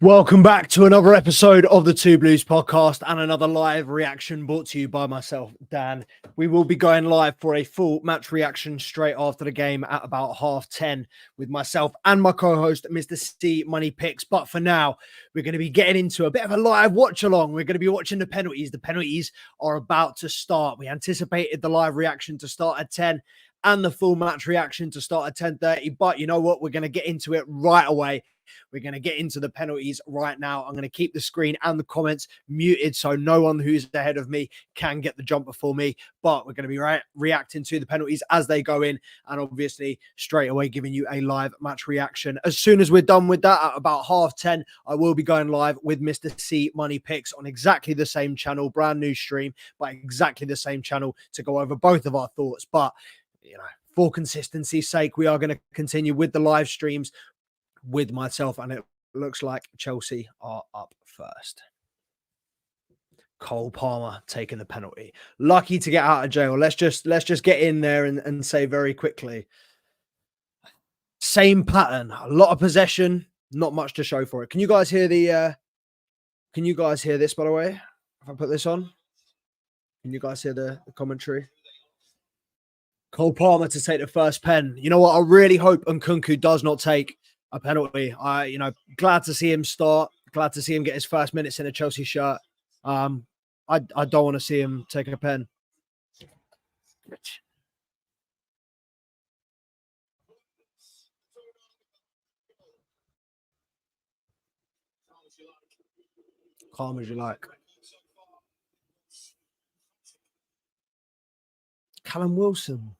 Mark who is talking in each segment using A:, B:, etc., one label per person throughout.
A: Welcome back to another episode of the Two Blues podcast and another live reaction brought to you by myself, Dan. We will be going live for a full match reaction straight after the game at about 10:30 with myself and my co-host, Mr. C Money Picks. But for now, we're going to be getting into a bit of a live watch along. We're going to be watching the penalties. The penalties are about to start. We anticipated the live reaction to start at 10 and the full match reaction to start at 10:30. But you know what? We're going to get into it right away. We're going to get into the penalties right now. I'm going to keep the screen and the comments muted so no one who's ahead of me can get the jump before me. But we're going to be reacting to the penalties as they go in and obviously straight away giving you a live match reaction. As soon as we're done with that, at about 10:30, I will be going live with Mr. C Money Picks on exactly the same channel, brand new stream, but exactly the same channel to go over both of our thoughts. But, you know, for consistency's sake, we are going to continue with the live streams with myself, and it looks like Chelsea are up first. Cole Palmer taking the penalty. Lucky to get out of jail. Let's just get in there and say very quickly. Same pattern. A lot of possession, not much to show for it. Can you guys hear can you guys hear this, by the way? If I put this on? Can you guys hear the commentary? Cole Palmer to take the first pen. You know what? I really hope Nkunku does not take a penalty. Glad to see him start. Glad to see him get his first minutes in a Chelsea shirt. I don't want to see him take a pen. Calm as you like. Callum Wilson.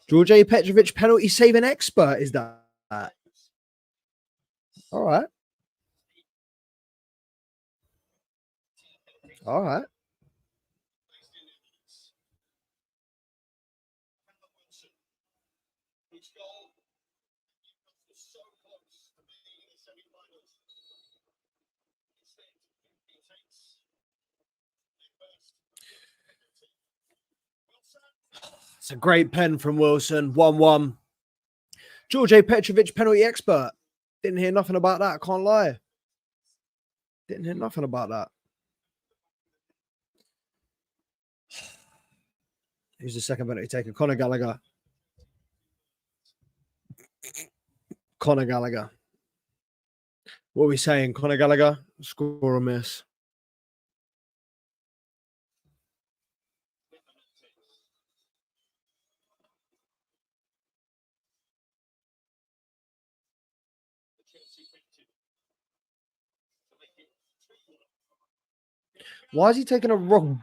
A: George Petrovic penalty saving expert, is that? All right. All right. It's a great pen from Wilson. 1-1. George Petrovic penalty expert. Didn't hear nothing about that. I can't lie. Didn't hear nothing about that. Who's the second penalty taker? Conor Gallagher. Conor Gallagher. What are we saying? Conor Gallagher? Score or miss? Why is he taking a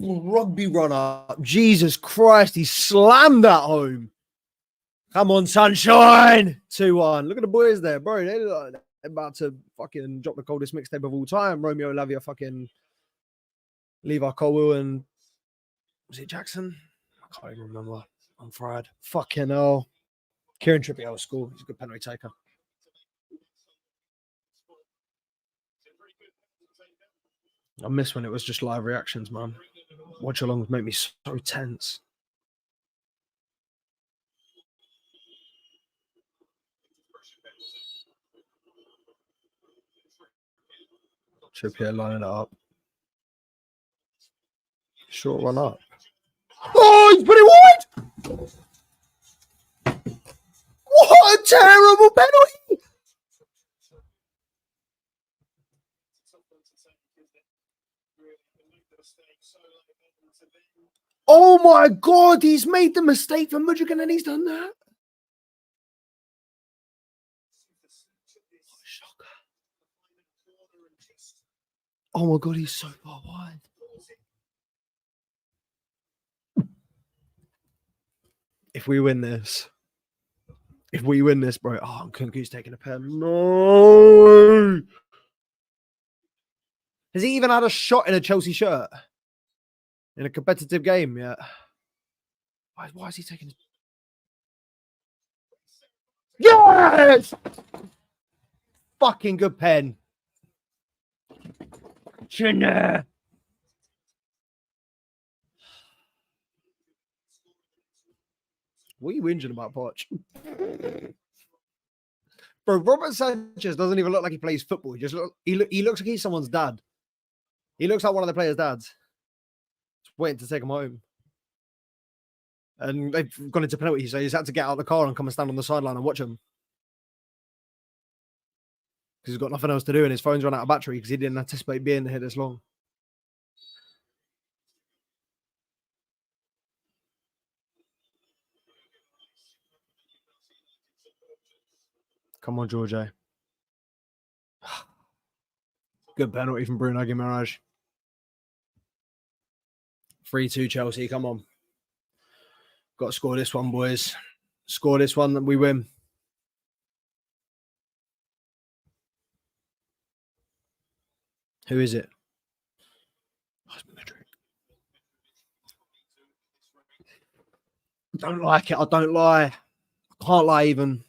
A: rugby run up? Jesus Christ, he slammed that home. Come on, sunshine. 2-1. Look at the boys there, bro. They're about to fucking drop the coldest mixtape of all time. Romeo Lavia, fucking Levi Colwill, and was it Jackson? I can't even remember. I'm fried. Fucking hell. Kieran Trippier was school. He's a good penalty taker. I miss when it was just live reactions, man. Watch alongs make me so tense. Trippier lining it up. Short one up. Oh, he's put it wide! What a terrible penalty! Oh my God, he's made the mistake for Mudrigan and he's done that. Oh my God, he's so far wide. If we win this, bro. Oh, Nkunku's taking a pen. No. Has he even had a shot in a Chelsea shirt? In a competitive game yet? Why is he taking it? Yes! Fucking good pen. Chinner. What are you whinging about, Poch? Bro, Robert Sanchez doesn't even look like he plays football. He looks like he's someone's dad. He looks like one of the players' dads. Just waiting to take him home. And they've gone into penalty, so he's had to get out of the car and come and stand on the sideline and watch him. Because he's got nothing else to do and his phone's run out of battery because he didn't anticipate being here this long. Come on, George. Good penalty from Bruno Guimaraes. 3-2 Chelsea. Come on. Got to score this one, boys. Score this one, we win. Who is it? I don't like it. I don't lie. I can't lie even.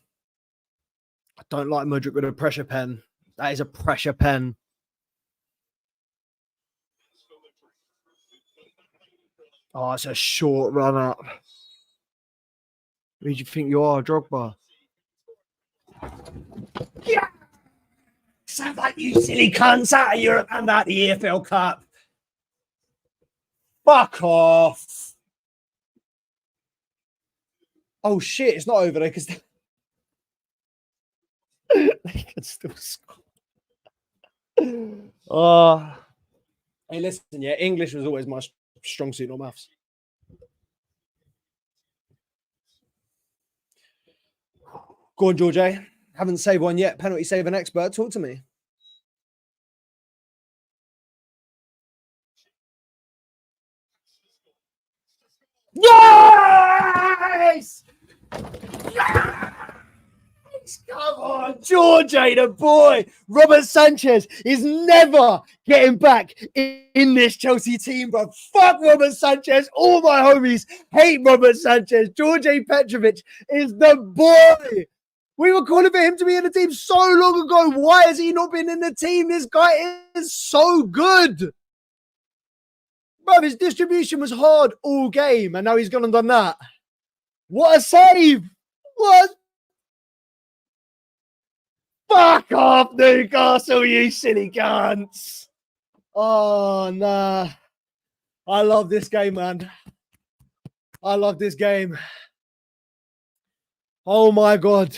A: I don't like Mudryk with a pressure pen. That is a pressure pen. Oh, it's a short run up. Who do you think you are, Drogba? Yeah! Sound like you silly cunts out of Europe and out the EFL Cup. Fuck off. Oh shit, it's not over there because they can still score. Hey, listen, yeah, English was always my strong suit, not maths. Go on, George. Haven't saved one yet. Penalty saving expert. Talk to me. Yes! Yes! Come on, George, the boy. Robert Sanchez is never getting back in this Chelsea team, bro. Fuck Robert Sanchez. All my homies hate Robert Sanchez. George Petrovic is the boy. We were calling for him to be in the team so long ago. Why has he not been in the team? This guy is so good. Bro, his distribution was hard all game, and now he's gone and done that. What a save! What? Fuck off, Newcastle, you silly cunts! Oh, nah. I love this game, man. I love this game. Oh, my God.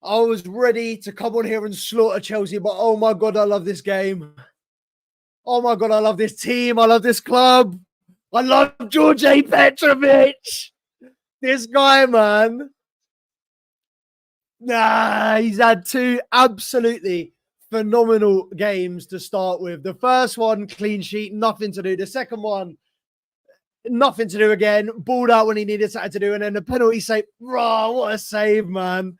A: I was ready to come on here and slaughter Chelsea, but oh, my God, I love this game. Oh, my God, I love this team. I love this club. I love George Petrovic. This guy, man. Nah, he's had two absolutely phenomenal games to start with. The first one, clean sheet, nothing to do. The second one, nothing to do again. Balled out when he needed something to do. And then the penalty save. Raw, what a save, man.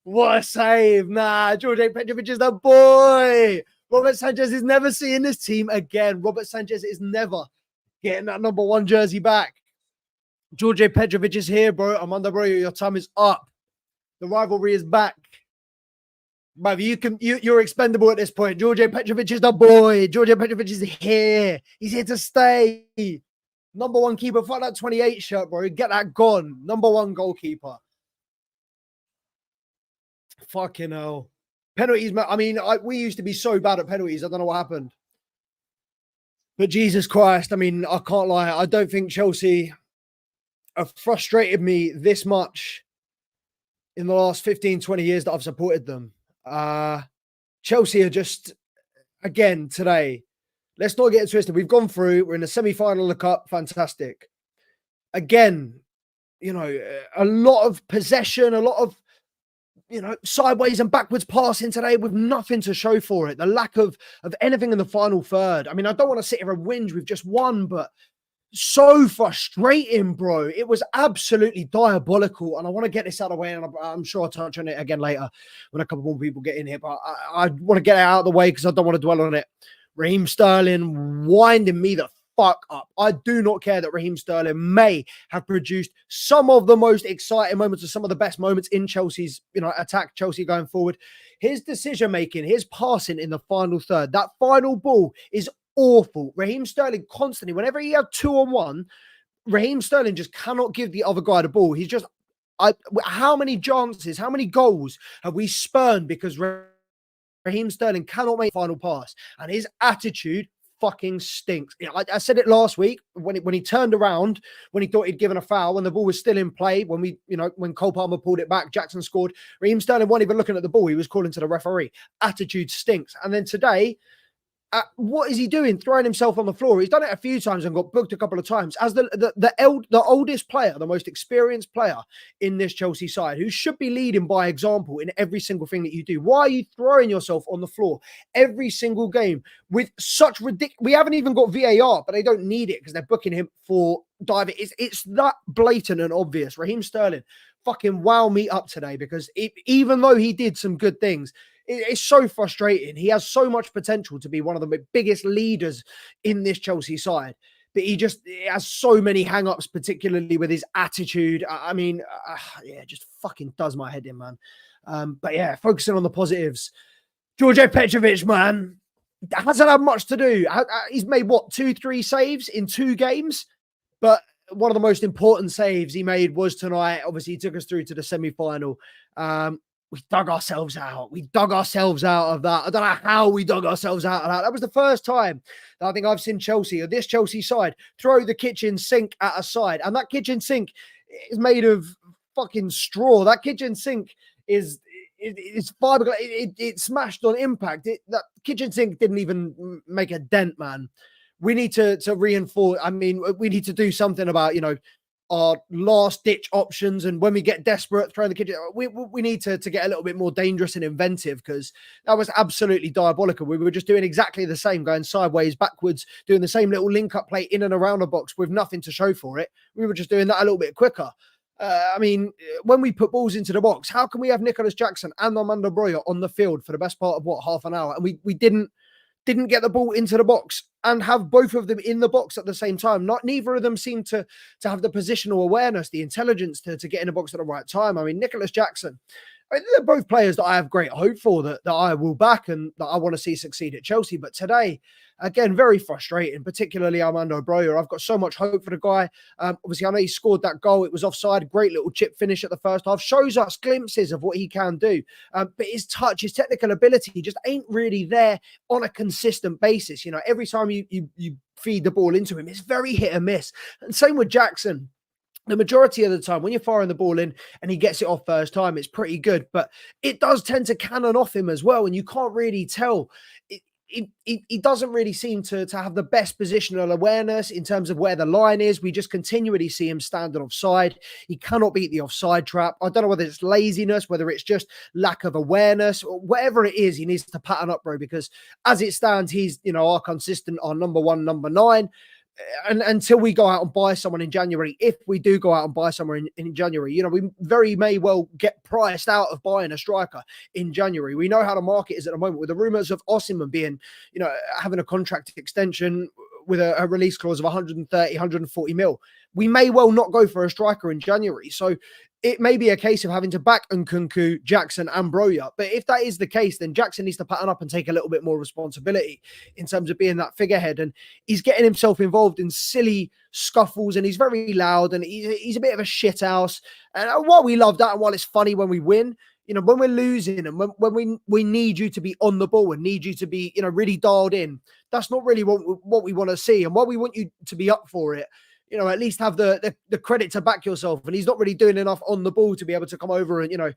A: What a save. Nah, George Petrovic is the boy. Robert Sanchez is never seeing this team again. Robert Sanchez is never getting that number 1 jersey back. George Petrovic is here, bro. Amanda, bro, your time is up. The rivalry is back. But you're expendable at this point. George Petrovic is the boy. George Petrovic is here. He's here to stay. Number 1 keeper. Fuck that 28 shirt, bro. Get that gone. Number 1 goalkeeper. Fucking hell. Penalties, I mean, we used to be so bad at penalties. I don't know what happened. But Jesus Christ, I mean, I can't lie. I don't think Chelsea have frustrated me this much in the last 15, 20 years that I've supported them. Chelsea are just, again, today, let's not get it twisted. We've gone through. We're in the semi-final of the Cup. Fantastic. Again, you know, a lot of possession, a lot of, you know, sideways and backwards passing today with nothing to show for it. The lack of anything in the final third. I mean, I don't want to sit here and whinge. We've just won, but so frustrating, bro. It was absolutely diabolical. And I want to get this out of the way. And I'm sure I'll touch on it again later when a couple more people get in here. But I want to get it out of the way because I don't want to dwell on it. Raheem Sterling winding me the fuck up. I do not care that Raheem Sterling may have produced some of the most exciting moments or some of the best moments in Chelsea's, you know, attack, Chelsea going forward. His decision making, his passing in the final third, that final ball is awful. Raheem Sterling constantly, whenever he had 2-on-1, Raheem Sterling just cannot give the other guy the ball. He's just, how many chances, how many goals have we spurned because Raheem Sterling cannot make final pass, and his attitude fucking stinks. I said it last week when he turned around, when he thought he'd given a foul, when the ball was still in play, when Cole Palmer pulled it back, Jackson scored. Raheem Sterling wasn't even looking at the ball. He was calling to the referee. Attitude stinks. And then today, what is he doing? Throwing himself on the floor. He's done it a few times and got booked a couple of times. As the oldest player, the most experienced player in this Chelsea side, who should be leading by example in every single thing that you do. Why are you throwing yourself on the floor every single game with such ridiculous? We haven't even got VAR, but they don't need it because they're booking him for diving. It's that blatant and obvious. Raheem Sterling fucking wow me up today, because even though he did some good things, it's so frustrating. He has so much potential to be one of the biggest leaders in this Chelsea side, but he has so many hang-ups, particularly with his attitude. It just fucking does my head in, man. But yeah, focusing on the positives. Djordje Petrovic, man, hasn't had much to do. He's made, 2-3 saves in 2 games? But one of the most important saves he made was tonight. Obviously, he took us through to the semi-final. We dug ourselves out. We dug ourselves out of that. I don't know how we dug ourselves out of that. That was the first time that I think I've seen Chelsea, or this Chelsea side, throw the kitchen sink at a side. And that kitchen sink is made of fucking straw. That kitchen sink is fiberglass. It smashed on impact. That kitchen sink didn't even make a dent, man. We need to reinforce. I mean, we need to do something about, our last ditch options, and when we get desperate, throw the kitchen. We need to get a little bit more dangerous and inventive, because that was absolutely diabolical. We were just doing exactly the same, going sideways, backwards, doing the same little link up play in and around the box with nothing to show for it. We were just doing that a little bit quicker. When we put balls into the box, how can we have Nicholas Jackson and Armando Broja on the field for the best part of half an hour, and we didn't get the ball into the box and have both of them in the box at the same time? Neither of them seemed to have the positional awareness, the intelligence to get in the box at the right time. I mean, Nicholas Jackson, they're both players that I have great hope for, that I will back and that I want to see succeed at Chelsea. But today, again, very frustrating, particularly Armando Broja. I've got so much hope for the guy. Obviously, I know he scored that goal. It was offside. Great little chip finish at the first half. Shows us glimpses of what he can do. But his touch, his technical ability just ain't really there on a consistent basis. Every time you feed the ball into him, it's very hit and miss. And same with Jackson. The majority of the time, when you're firing the ball in and he gets it off first time, it's pretty good. But it does tend to cannon off him as well, and you can't really tell. He doesn't really seem to have the best positional awareness in terms of where the line is. We just continually see him standing offside. He cannot beat the offside trap. I don't know whether it's laziness, whether it's just lack of awareness, or whatever it is. He needs to pattern up, bro, because as it stands, he's our consistent, our number 1, number 9. And until we go out and buy someone in January, if we do go out and buy someone in January, we very may well get priced out of buying a striker in January. We know how the market is at the moment, with the rumours of Osimhen being, having a contract extension with a release clause of 130, 140 mil. We may well not go for a striker in January. So it may be a case of having to back Nkunku, Jackson and Broja. But if that is the case, then Jackson needs to pattern up and take a little bit more responsibility in terms of being that figurehead. And he's getting himself involved in silly scuffles, and he's very loud, and he's a bit of a shithouse. And while we love that, and while it's funny when we win, when we're losing and when we need you to be on the ball and need you to be, really dialed in, that's not really what we want to see. And while we want you to be up for it, at least have the credit to back yourself. And he's not really doing enough on the ball to be able to come over and,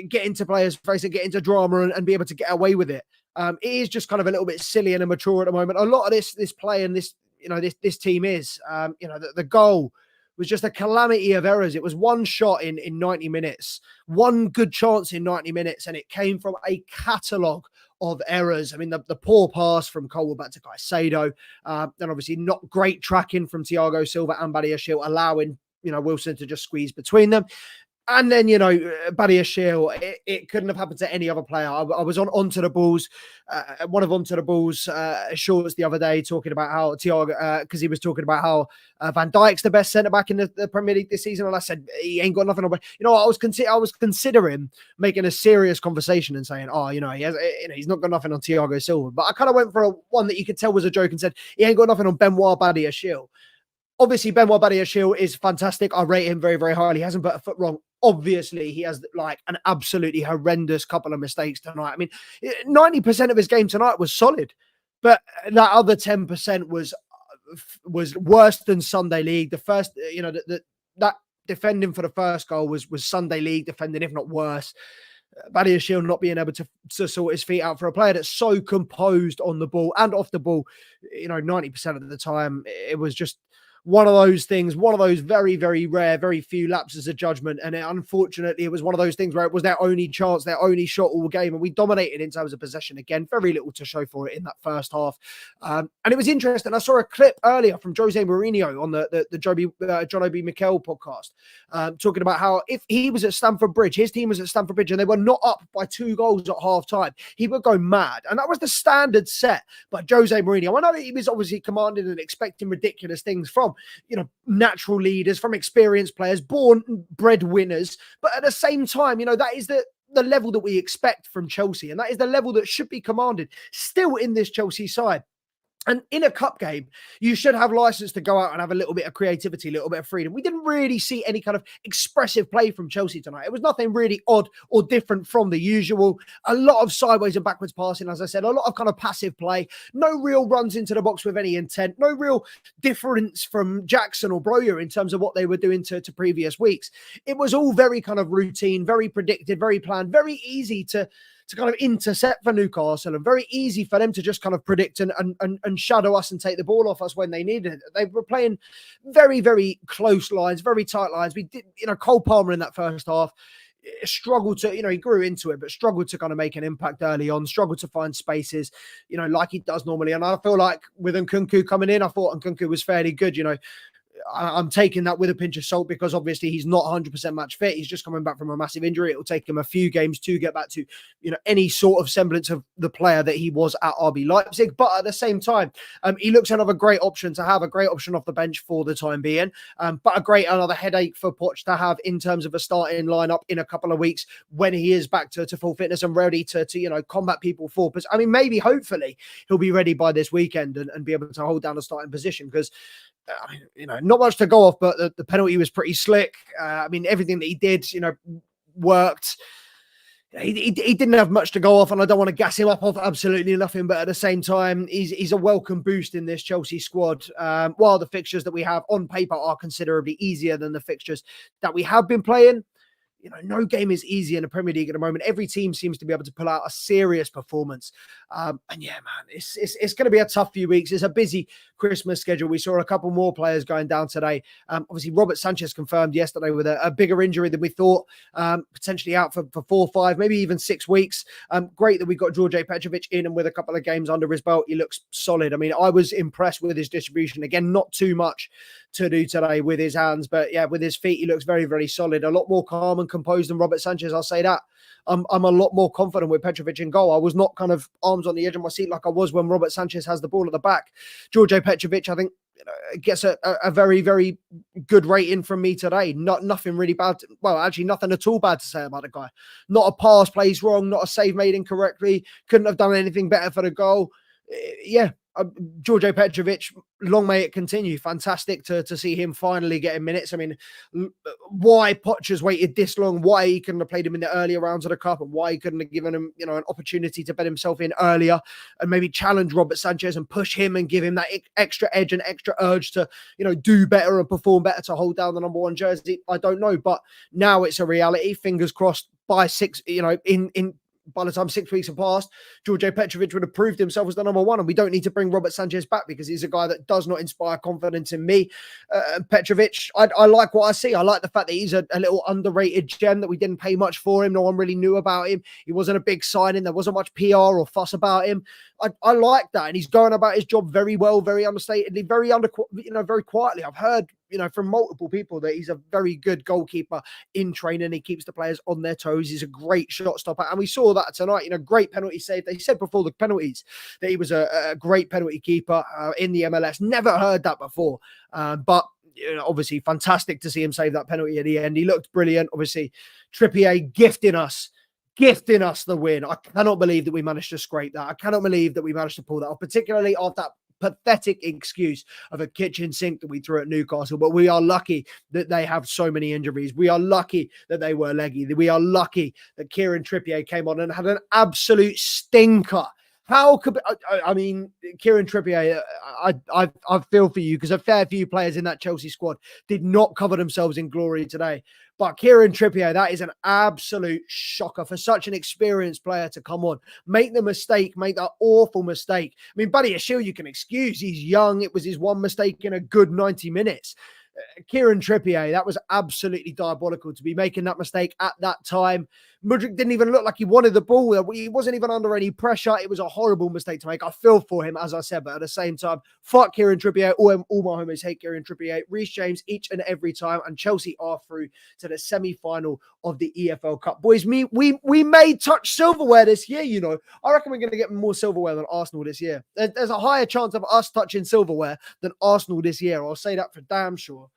A: get into players' face and get into drama and be able to get away with it. It is just kind of a little bit silly and immature at the moment. A lot of this play and this team is, the goal was just a calamity of errors. It was one shot in 90 minutes, one good chance in 90 minutes, and it came from a catalogue of errors. I mean, the poor pass from Cole back to Caicedo, then obviously not great tracking from Thiago Silva and Badiashile, allowing, Wilson to just squeeze between them. And then, Badiashile, it couldn't have happened to any other player. I was onto the balls, one of onto the balls shorts the other day, talking about how Thiago, because he was talking about how Van Dijk's the best centre-back in the Premier League this season. And I said, he ain't got nothing on. I was considering making a serious conversation and saying, he's not got nothing on Thiago Silva. But I kind of went for one that you could tell was a joke and said, he ain't got nothing on Benoit Badiashile. Obviously, Benoit Badiashile is fantastic. I rate him very, very highly. He hasn't put a foot wrong. Obviously, he has like an absolutely horrendous couple of mistakes tonight. I mean, 90% of his game tonight was solid, but that other 10% was worse than Sunday League. The first, that defending for the first goal was Sunday League defending, if not worse. Badiashile not being able to sort his feet out for a player that's so composed on the ball and off the ball, 90% of the time, it was just one of those things, one of those very, very rare, very few lapses of judgment. And unfortunately, it was one of those things where it was their only chance, their only shot all game. And we dominated in terms of possession again. Very little to show for it in that first half. And it was interesting. I saw a clip earlier from Jose Mourinho on the John Obi Mikel podcast, talking about how if he was at Stamford Bridge, his team was at Stamford Bridge, and they were not up by 2 goals at half time, he would go mad. And that was the standard set by Jose Mourinho. I know that he was obviously commanding and expecting ridiculous things from natural leaders, from experienced players, born bred winners. But at the same time, that is the level that we expect from Chelsea. And that is the level that should be commanded still in this Chelsea side. And in a cup game, you should have license to go out and have a little bit of creativity, a little bit of freedom. We didn't really see any kind of expressive play from Chelsea tonight. It was nothing really odd or different from the usual. A lot of sideways and backwards passing, as I said, a lot of kind of passive play. No real runs into the box with any intent. No real difference from Jackson or Broja in terms of what they were doing to previous weeks. It was all very kind of routine, very predicted, very planned, very easy to kind of intercept for Newcastle, and very easy for them to just kind of predict and shadow us and take the ball off us when they needed it. They were playing very, very close lines, very tight lines. We did, Cole Palmer in that first half struggled to, he grew into it, but struggled to kind of make an impact early on, struggled to find spaces, like he does normally. And I feel like with Nkunku coming in, I thought Nkunku was fairly good, I'm taking that with a pinch of salt because obviously he's not 100% match fit. He's just coming back from a massive injury. It'll take him a few games to get back to, any sort of semblance of the player that he was at RB Leipzig. But at the same time, he looks another great option to have, a great option off the bench for the time being. But another headache for Poch to have in terms of a starting lineup in a couple of weeks when he is back to full fitness and ready to combat people for. But I mean, maybe, hopefully, he'll be ready by this weekend and be able to hold down the starting position because, not much to go off, but the penalty was pretty slick. Everything that he did, worked. He didn't have much to go off, and I don't want to gas him up off absolutely nothing. But at the same time, he's a welcome boost in this Chelsea squad. While the fixtures that we have on paper are considerably easier than the fixtures that we have been playing, no game is easy in the Premier League at the moment. Every team seems to be able to pull out a serious performance. And yeah, man, it's going to be a tough few weeks. It's a busy Christmas schedule. We saw a couple more players going down today. Obviously, Robert Sanchez confirmed yesterday with a bigger injury than we thought, potentially out for 4, 5, maybe even 6 weeks. Great that we got George Petrovic in and with a couple of games under his belt. He looks solid. I mean, I was impressed with his distribution. Again, not too much to do today with his hands, but yeah, with his feet, he looks very, very solid. A lot more calm and composed than Robert Sanchez, I'll say that. I'm a lot more confident with Petrovic in goal. I was not kind of arms on the edge of my seat like I was when Robert Sanchez has the ball at the back. George Petrovic, I think, gets a very, very good rating from me today. Nothing really bad. Well, actually, nothing at all bad to say about the guy. Not a pass placed wrong, not a save made incorrectly. Couldn't have done anything better for the goal. Yeah. George Petrovic, long may it continue. Fantastic to see him finally getting minutes. I mean, why Poch has waited this long, why he couldn't have played him in the earlier rounds of the Cup, and why he couldn't have given him, an opportunity to bet himself in earlier and maybe challenge Robert Sanchez and push him and give him that extra edge and extra urge to, do better and perform better to hold down the number 1 jersey. I don't know, but now it's a reality. Fingers crossed by 6, by the time 6 weeks have passed, George Petrovic would have proved himself as the number 1, and we don't need to bring Robert Sanchez back because he's a guy that does not inspire confidence in me. Petrovic, I like what I see. I like the fact that he's a little underrated gem, that we didn't pay much for him. No one really knew about him. He wasn't a big signing. There wasn't much PR or fuss about him. I like that, and he's going about his job very well, very understatedly, very quietly. I've heard, from multiple people that he's a very good goalkeeper in training. He keeps the players on their toes. He's a great shot stopper, and we saw that tonight. Great penalty save. They said before the penalties that he was a great penalty keeper in the MLS. Never heard that before, but obviously fantastic to see him save that penalty at the end. He looked brilliant. Obviously, Trippier gifting us the win. I cannot believe that we managed to scrape that. I cannot believe that we managed to pull that off, particularly after that pathetic excuse of a kitchen sink that we threw at Newcastle. But we are lucky that they have so many injuries. We are lucky that they were leggy. We are lucky that Kieran Trippier came on and had an absolute stinker. How could I mean, Kieran Trippier? I feel for you because a fair few players in that Chelsea squad did not cover themselves in glory today. But Kieran Trippier, that is an absolute shocker for such an experienced player to come on, make the mistake, make that awful mistake. I mean, Buddy Ashil, you can excuse. He's young. It was his one mistake in a good 90 minutes. Kieran Trippier, that was absolutely diabolical to be making that mistake at that time. Mudryk didn't even look like he wanted the ball. He wasn't even under any pressure. It was a horrible mistake to make. I feel for him, as I said, but at the same time, fuck Kieran Trippier. All my homies hate Kieran Trippier. Reece James each and every time, and Chelsea are through to the semi-final of the EFL Cup. Boys, we may touch silverware this year, you know. I reckon we're going to get more silverware than Arsenal this year. There's a higher chance of us touching silverware than Arsenal this year. I'll say that for damn sure.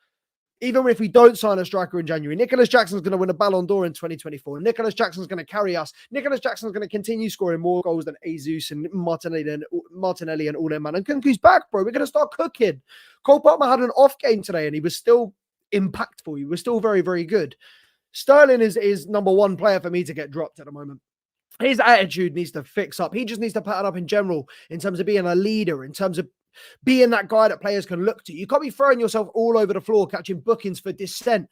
A: Even if we don't sign a striker in January, Nicholas Jackson's going to win a Ballon d'Or in 2024. Nicholas Jackson's going to carry us. Nicholas Jackson's going to continue scoring more goals than Jesus and Martinelli and all them, man. And Kunku's back, bro. We're going to start cooking. Cole Palmer had an off game today and he was still impactful. He was still very, very good. Sterling is number one player for me to get dropped at the moment. His attitude needs to fix up. He just needs to pattern up in general in terms of being a leader, in terms of being that guy that players can look to. You can't be throwing yourself all over the floor, catching bookings for dissent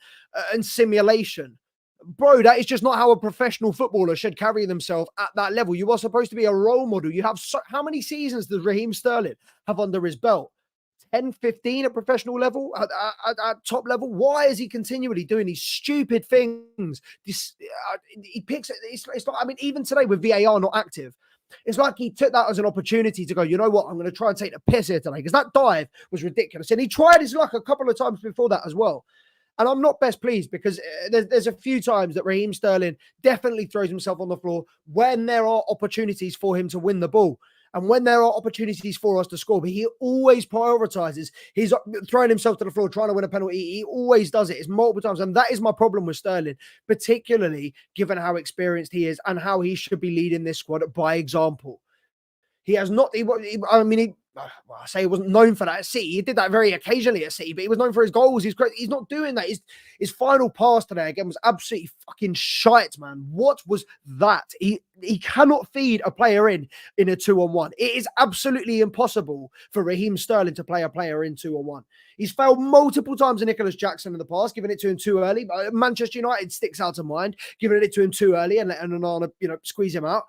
A: and simulation. Bro, that is just not how a professional footballer should carry themselves at that level. You are supposed to be a role model. You have how many seasons does Raheem Sterling have under his belt? 10, 15 at professional level, at top level. Why is he continually doing these stupid things? He picks it. It's like, I mean, even today with VAR not active, it's like he took that as an opportunity to go, you know what, I'm going to try and take the piss here today because that dive was ridiculous. And he tried his luck a couple of times before that as well. And I'm not best pleased because there's a few times that Raheem Sterling definitely throws himself on the floor when there are opportunities for him to win the ball. And when there are opportunities for us to score, but he always prioritizes. He's throwing himself to the floor, trying to win a penalty. He always does it. It's multiple times. And that is my problem with Sterling, particularly given how experienced he is and how he should be leading this squad by example. He has not, I say he wasn't known for that at City. He did that very occasionally at City, but he was known for his goals. He's not doing that. His final pass today again was absolutely fucking shite, man. What was that? He cannot feed a player in a 2-on-1. It is absolutely impossible for Raheem Sterling to play a player in 2-on-1. He's failed multiple times in Nicholas Jackson in the past, giving it to him too early. Manchester United sticks out of mind, giving it to him too early and letting Onana, squeeze him out.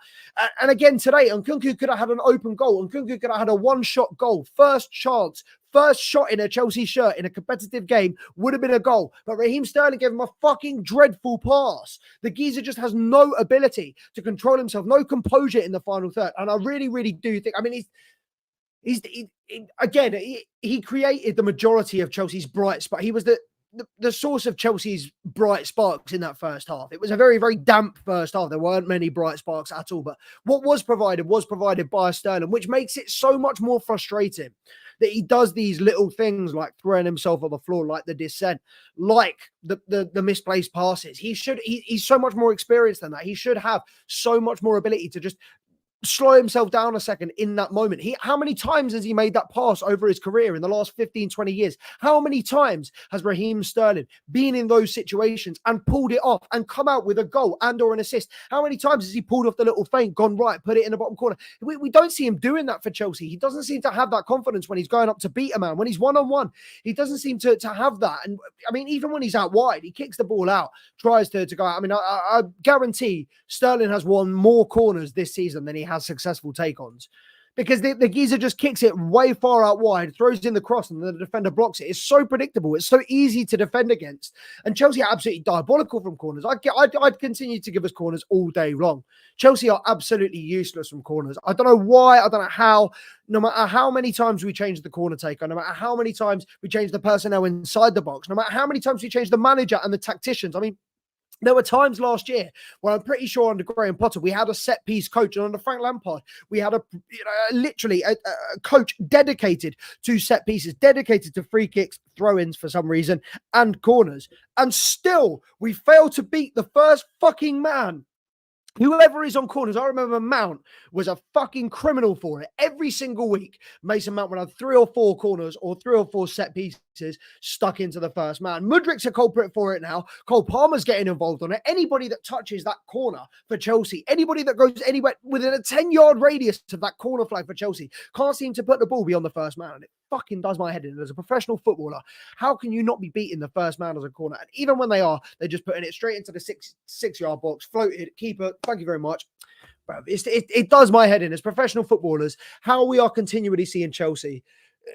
A: And again today, Nkunku could have had an open goal. Nkunku could have had a one-shot goal. First chance, first shot in a Chelsea shirt in a competitive game would have been a goal. But Raheem Sterling gave him a fucking dreadful pass. The geezer just has no ability to control himself, no composure in the final third. And I really, really do think, I mean, he created the majority of Chelsea's bright spot. He was the source of Chelsea's bright sparks in that first half. It was a very, very damp first half. There weren't many bright sparks at all. But what was provided by Sterling, which makes it so much more frustrating that he does these little things like throwing himself on the floor, like the dissent, like the misplaced passes. He's so much more experienced than that. He should have so much more ability to just slow himself down a second in that moment. How many times has he made that pass over his career in the last 15, 20 years? How many times has Raheem Sterling been in those situations and pulled it off and come out with a goal and or an assist? How many times has he pulled off the little feint, gone right, put it in the bottom corner? We don't see him doing that for Chelsea. He doesn't seem to have that confidence when he's going up to beat a man. When he's one-on-one, he doesn't seem to have that. And I mean, even when he's out wide, he kicks the ball out, tries to go out. I mean, I guarantee Sterling has won more corners this season than he has successful take-ons, because the geezer just kicks it way far out wide, throws in the cross, and the defender blocks it. It's so predictable. It's so easy to defend against. And Chelsea are absolutely diabolical from corners. I'd continue to give us corners all day long. Chelsea are absolutely useless from corners. I don't know why. I don't know how. No matter how many times we change the corner taker, no matter how many times we change the personnel inside the box, no matter how many times we change the manager and the tacticians. I mean, there were times last year where I'm pretty sure under Graham Potter, we had a set piece coach, and under Frank Lampard, we had literally a coach dedicated to set pieces, dedicated to free kicks, throw-ins for some reason, and corners. And still, we failed to beat the first fucking man Whoever is on corners, I remember Mount was a fucking criminal for it. Every single week, Mason Mount would have 3 or 4 corners or 3 or 4 set pieces stuck into the first man. Mudrik's a culprit for it now. Cole Palmer's getting involved on it. Anybody that touches that corner for Chelsea, anybody that goes anywhere within a 10-yard radius of that corner flag for Chelsea, can't seem to put the ball beyond the first man. And it fucking does my head in. As a professional footballer, how can you not be beating the first man as a corner? And even when they are, they're just putting it straight into the six-yard box, floated, keeper, thank you very much. Bro, it does my head in. As professional footballers, how we are continually seeing Chelsea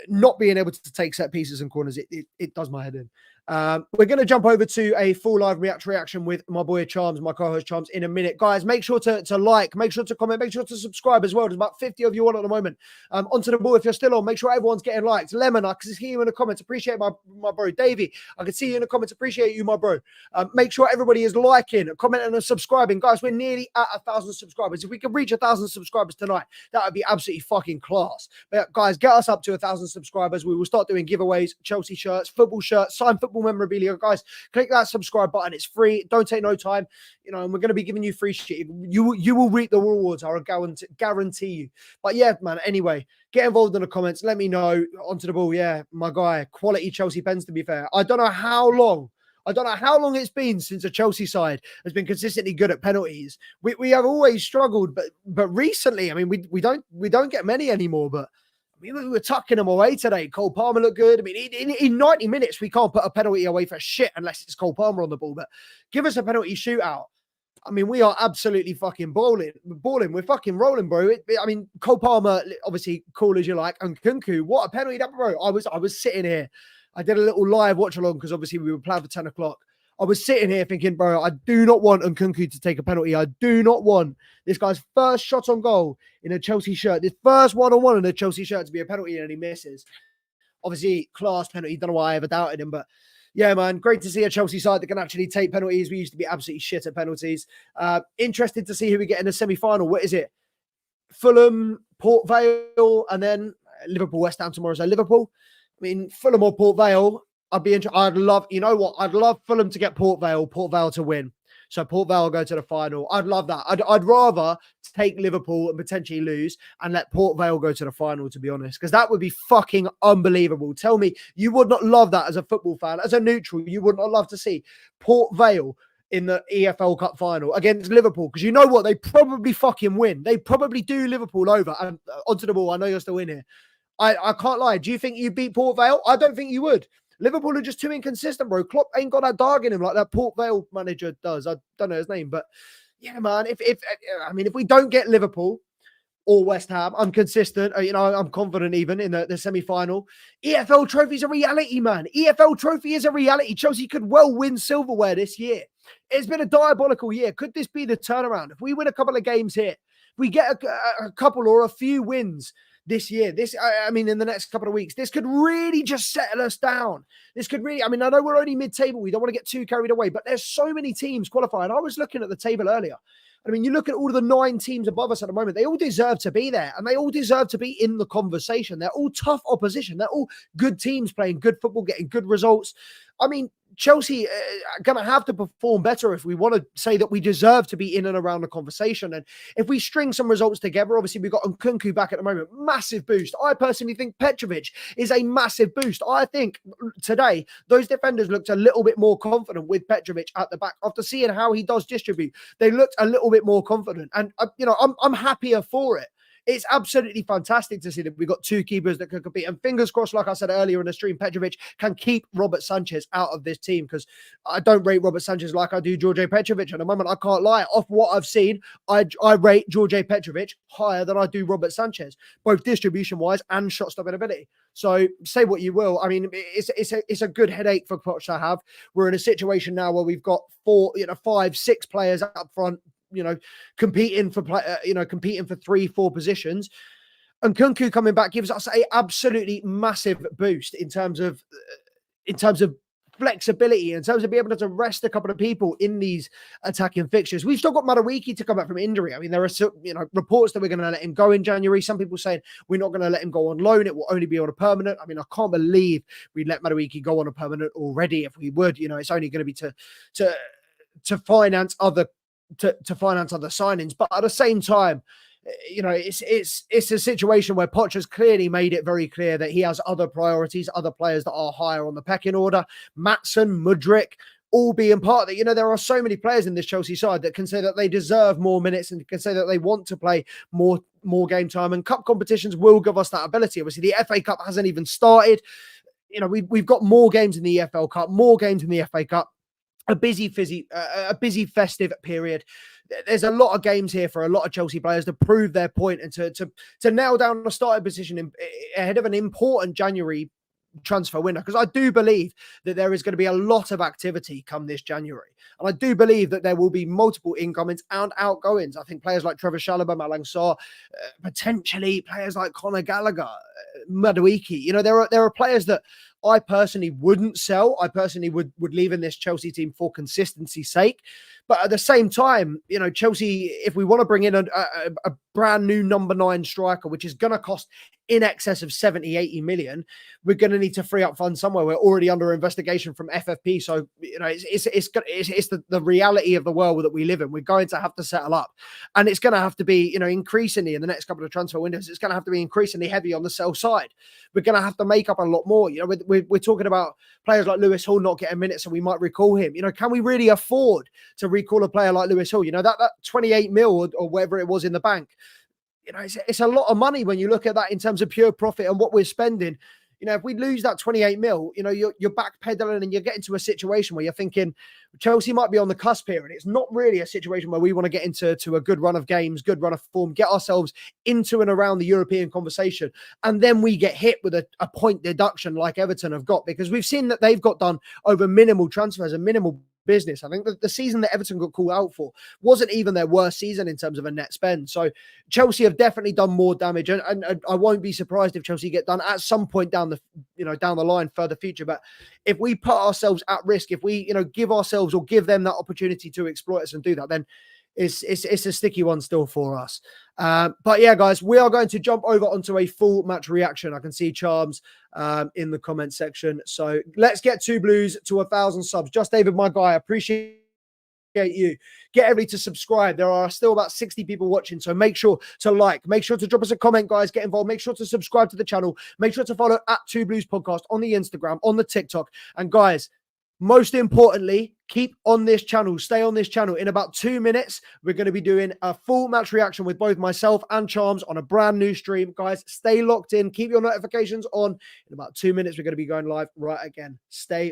A: not being able to take set pieces and corners, it does my head in. We're going to jump over to a full live reaction with my boy Charms, my co-host Charms, in a minute. Guys, make sure to like, make sure to comment, make sure to subscribe as well. There's about 50 of you on at the moment. Onto the ball, if you're still on, make sure everyone's getting liked. Lemon, I can see you in the comments. Appreciate my bro. Davey, I can see you in the comments. Appreciate you, my bro. Make sure everybody is liking, commenting, and subscribing. Guys, we're nearly at 1,000 subscribers. If we can reach 1,000 subscribers tonight, that would be absolutely fucking class. But guys, get us up to 1,000 subscribers. We will start doing giveaways, Chelsea shirts, football shirts, signed football memorabilia. Guys, click that subscribe button. It's free. Don't take no time. And we're going to be giving you free shit. You will reap the rewards. I guarantee you. But yeah, man. Anyway, get involved in the comments. Let me know. Onto the ball. Yeah, my guy. Quality Chelsea pens. To be fair, I don't know how long it's been since the Chelsea side has been consistently good at penalties. We have always struggled, but recently, I mean, we don't get many anymore. But we were tucking them away today. Cole Palmer looked good. I mean, in 90 minutes, we can't put a penalty away for shit unless it's Cole Palmer on the ball. But give us a penalty shootout. I mean, we are absolutely fucking balling. We're fucking rolling, bro. I mean, Cole Palmer, obviously, cool as you like. And Nkunku, what a penalty that, bro. I was sitting here. I did a little live watch along because obviously we were playing for 10 o'clock. I was sitting here thinking, bro, I do not want Nkunku to take a penalty. I do not want this guy's first shot on goal in a Chelsea shirt, this first one-on-one in a Chelsea shirt to be a penalty, and he misses. Obviously, class penalty. Don't know why I ever doubted him, but yeah, man, great to see a Chelsea side that can actually take penalties. We used to be absolutely shit at penalties. Interested to see who we get in the semi-final. What is it? Fulham, Port Vale, and then Liverpool, West Ham tomorrow. So Liverpool. I mean, Fulham or Port Vale. I'd love Fulham to get Port Vale to win. So Port Vale go to the final. I'd love that. I'd rather take Liverpool and potentially lose and let Port Vale go to the final, to be honest, because that would be fucking unbelievable. Tell me you would not love that as a football fan, as a neutral. You would not love to see Port Vale in the EFL Cup final against Liverpool, because you know what? They probably fucking win. They probably do Liverpool over. And onto the ball. I know you're still in here. I can't lie. Do you think you beat Port Vale? I don't think you would. Liverpool are just too inconsistent, bro. Klopp ain't got that dog in him like that Port Vale manager does. I don't know his name, but yeah, man. If we don't get Liverpool or West Ham, I'm consistent. I'm confident even in the semi-final. EFL Trophy is a reality, man. EFL Trophy is a reality. Chelsea could well win silverware this year. It's been a diabolical year. Could this be the turnaround? If we win a couple of games here, if we get a couple or a few wins this year, in the next couple of weeks, this could really just settle us down. This could really, I know we're only mid-table. We don't want to get too carried away, but there's so many teams qualifying. I was looking at the table earlier. You look at all of the 9 teams above us at the moment, they all deserve to be there and they all deserve to be in the conversation. They're all tough opposition. They're all good teams playing good football, getting good results. Chelsea are going to have to perform better if we want to say that we deserve to be in and around the conversation. And if we string some results together, obviously we've got Nkunku back at the moment, massive boost. I personally think Petrovic is a massive boost. I think today those defenders looked a little bit more confident with Petrovic at the back after seeing how he does distribute. They looked a little bit more confident, and I'm happier for it. It's absolutely fantastic to see that we've got 2 keepers that can compete. And fingers crossed, like I said earlier in the stream, Petrovic can keep Robert Sanchez out of this team, because I don't rate Robert Sanchez like I do George Petrovic. At the moment, I can't lie. Off what I've seen, I rate George Petrovic higher than I do Robert Sanchez, both distribution-wise and shot-stopping ability. So say what you will. It's a good headache for Poch to have. We're in a situation now where we've got 5, 6 players up front, competing for 3-4 positions. And Nkunku coming back gives us a absolutely massive boost in terms of flexibility, in terms of being able to rest a couple of people in these attacking fixtures. We've still got Madueke to come back from injury. There are reports that we're going to let him go in January. Some people saying we're not going to let him go on loan. It will only be on a permanent. I can't believe we let Madueke go on a permanent already. If we would, it's only going to be to finance other to finance other signings. But at the same time, it's a situation where Poch has clearly made it very clear that he has other priorities, other players that are higher on the pecking order. Maatsen, Mudryk, all being part of it. There are so many players in this Chelsea side that can say that they deserve more minutes and can say that they want to play more game time. And cup competitions will give us that ability. Obviously, the FA Cup hasn't even started. We've got more games in the EFL Cup, more games in the FA Cup. A busy festive period. There's a lot of games here for a lot of Chelsea players to prove their point and to nail down a starting position ahead of an important January transfer window, because I do believe that there is going to be a lot of activity come this January, and I do believe that there will be multiple incomings and outgoings. I think players like Trevor Chalobah, Malang Sarr, potentially players like Conor Gallagher, Madueke. There are players that I personally wouldn't sell. I personally would leave in this Chelsea team for consistency's sake. But at the same time, Chelsea, if we want to bring in a brand new number 9 striker, which is going to cost in excess of 70, 80 million, we're going to need to free up funds somewhere. We're already under investigation from FFP. So, it's the reality of the world that we live in. We're going to have to settle up. And it's going to have to be, increasingly in the next couple of transfer windows, it's going to have to be increasingly heavy on the sell side. We're going to have to make up a lot more. We're talking about players like Lewis Hall not getting minutes, so we might recall him. Can we really afford to recall a player like Lewis Hall? That 28 mil or whatever it was in the bank, it's a lot of money when you look at that in terms of pure profit and what we're spending. If we lose that 28 mil, you're backpedaling and you're getting to a situation where you're thinking Chelsea might be on the cusp here. And it's not really a situation where we want to get into a good run of games, good run of form, get ourselves into and around the European conversation. And then we get hit with a point deduction like Everton have got, because we've seen that they've got done over minimal transfers and minimal business. I think that the season that Everton got called out for wasn't even their worst season in terms of a net spend. So Chelsea have definitely done more damage, and I won't be surprised if Chelsea get done at some point down the line further future. But if we put ourselves at risk, if we give ourselves or give them that opportunity to exploit us and do that, then it's a sticky one still for us. But yeah, guys, we are going to jump over onto a full match reaction. I can see Charms in the comment section. So let's get Two Blues to 1,000 subs. Just David, my guy, I appreciate you. Get everybody to subscribe. There are still about 60 people watching, so make sure to like, make sure to drop us a comment, guys. Get involved. Make sure to subscribe to the channel. Make sure to follow at Two Blues Podcast on the Instagram, on the TikTok. And guys, most importantly, keep on this channel. Stay on this channel. In about 2 minutes, we're going to be doing a full match reaction with both myself and Charms on a brand new stream. Guys, stay locked in. Keep your notifications on. In about 2 minutes, we're going to be going live right again. Stay